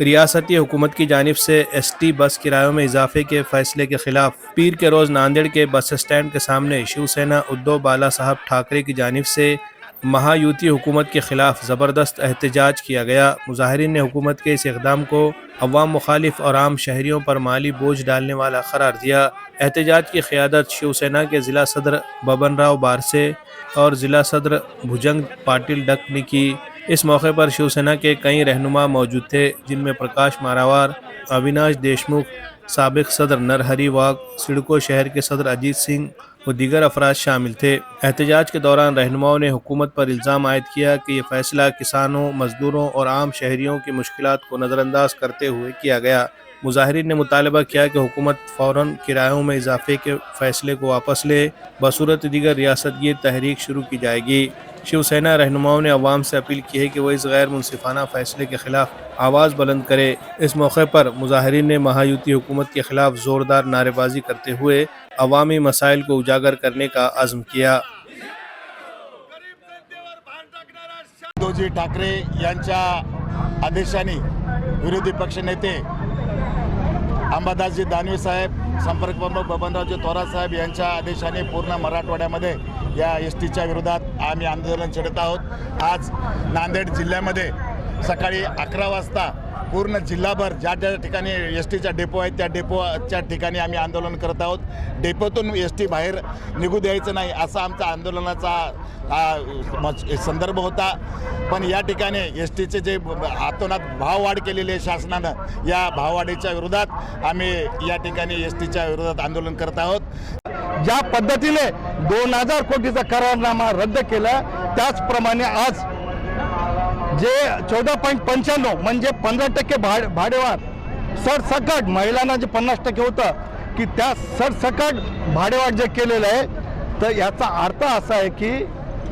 ریاستی حکومت کی جانب سے ایس ٹی بس کرایوں میں اضافے کے فیصلے کے خلاف پیر کے روز ناندیڑ کے بس اسٹینڈ کے سامنے شیو سینا ادھو بالا صاحب ٹھاکرے کی جانب سے مہایوتی حکومت کے خلاف زبردست احتجاج کیا گیا۔ مظاہرین نے حکومت کے اس اقدام کو عوام مخالف اور عام شہریوں پر مالی بوجھ ڈالنے والا قرار دیا۔ احتجاج کی قیادت شیو سینا کے ضلع صدر ببن راؤ بارسے اور ضلع صدر بھجنگ پاٹل ڈک نے کی۔ اس موقع پر شیو سینا کے کئی رہنما موجود تھے، جن میں پرکاش ماراوار، اویناش دیشمکھ، سابق صدر نرہری واگ، سڑکو شہر کے صدر اجیت سنگھ و دیگر افراد شامل تھے۔ احتجاج کے دوران رہنماؤں نے حکومت پر الزام عائد کیا کہ یہ فیصلہ کسانوں، مزدوروں اور عام شہریوں کی مشکلات کو نظر انداز کرتے ہوئے کیا گیا۔ مظاہرین نے مطالبہ کیا کہ حکومت فوراً کرایوں میں اضافے کے فیصلے کو واپس لے، بصورت دیگر ریاست گیر تحریک شروع کی جائے گی۔ شیو سینا رہنماؤں نے عوام سے اپیل کی ہے کہ وہ اس غیر منصفانہ فیصلے کے خلاف آواز بلند کرے۔ اس موقع پر مظاہرین نے مہایوتی حکومت کے خلاف زوردار نعرے بازی کرتے ہوئے عوامی مسائل کو اجاگر کرنے کا عزم کیا۔ उद्धवजी ठाकरे यांच्या आदेशाने विरोधी पक्षनेते अंबादासजी दानवे साहेब, संपर्क प्रमुख बबनरावजी थोरात साहेब यांच्या आदेशाने पूर्ण मराठवाड्यामध्ये या एसटीच्या विरोधात आम्ही आंदोलन छेडत आहोत। आज नांदेड जिल्ह्यामध्ये सकाळी 11 वाजता पूर्ण जिल्हाभर ज्या ज्या ठिकाणी एसटीचा डेपो आहे त्या डेपोच्या ठिकाणी आम्ही आंदोलन करत आहोत। डेपोतून एसटी बाहेर निघू द्यायचं नाही असा आमचा आंदोलनाचा संदर्भ होता। पण या ठिकाणी एसटीचे जे हातोनात भाववाढ केलेली आहे शासनानं, या भाववाढीच्या विरोधात आम्ही या ठिकाणी एसटीच्या विरोधात आंदोलन करत आहोत। ज्या पद्धतीने 2000 कोटीचा करारनामा रद्द केला, त्याचप्रमाणे आज जे 14.95 म्हणजे 15% भाडेवाढ सरसकट महिलांना जे 50% होतं की त्या सरसकट भाडेवाढ जे केलेलं आहे, तर याचा अर्थ असा आहे की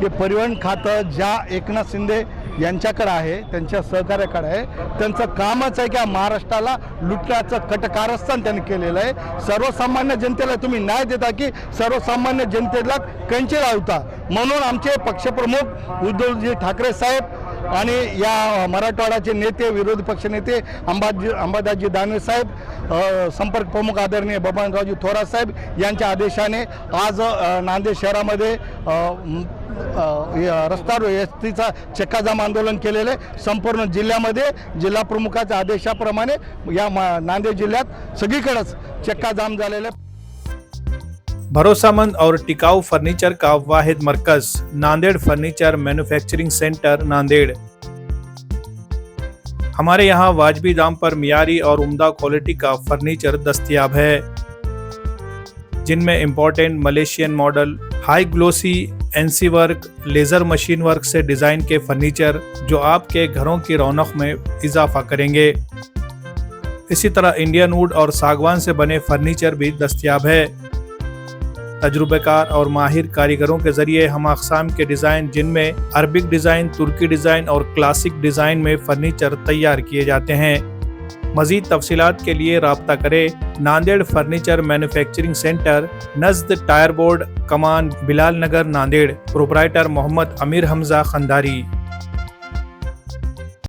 हे परिवहन खातं ज्या एकनाथ शिंदे यांच्याकडे आहे, त्यांच्या सहकार्याकडे आहे, त्यांचं कामच आहे की महाराष्ट्राला लुटण्याचं कटकारस्थान त्यांनी केलेलं आहे। सर्वसामान्य जनतेला तुम्ही न्याय देता की सर्वसामान्य जनतेला कंचे लावता। म्हणून आमचे पक्षप्रमुख उद्धवजी ठाकरे साहेब आणि या मराठवाड्याचे नेते, विरोधी पक्षनेते अंबादासजी दानवे साहेब, संपर्क प्रमुख आदरणीय बबनरावजी थोरात साहेब यांच्या आदेशाने आज नांदेड शहरामध्ये रस्त्यावर एसटीचा चक्काजाम आंदोलन केलेले आहे। संपूर्ण जिल्ह्यामध्ये जिल्हा प्रमुखाच्या आदेशाप्रमाणे या नांदेड जिल्ह्यात सगळीकडेच चक्काजाम झालेले। भरोसामंद और टिकाऊ फर्नीचर का वाहिद मरकज Nanded furniture manufacturing centre Nanded. हमारे यहाँ वाजबी दाम पर मियारी और उम्दा क्वालिटी का फर्नीचर दस्तयाब है, जिनमें important Malaysian model, high glossy N C work, laser machine work से डिज़ाइन के फर्नीचर जो आपके घरों की रौनक में इजाफा करेंगे। इसी तरह इंडियन वुड और सागवान से बने फर्नीचर भी दस्तयाब है। तजुर्बेकार और माहिर कारीगरों के जरिए हम अक़साम के डिज़ाइन, जिनमें अरबिक डिज़ाइन, तुर्की डिज़ाइन और क्लासिक डिज़ाइन में फर्नीचर तैयार किए जाते हैं। मज़ीद तफसीलात के लिए राब्ता करें। नांदेड़ फर्नीचर मैन्युफैक्चरिंग सेंटर, नज़द tyre board, Kaman, Bilal Nagar, Nanded. Proprietor Mohammad Amir Hamza Khandari.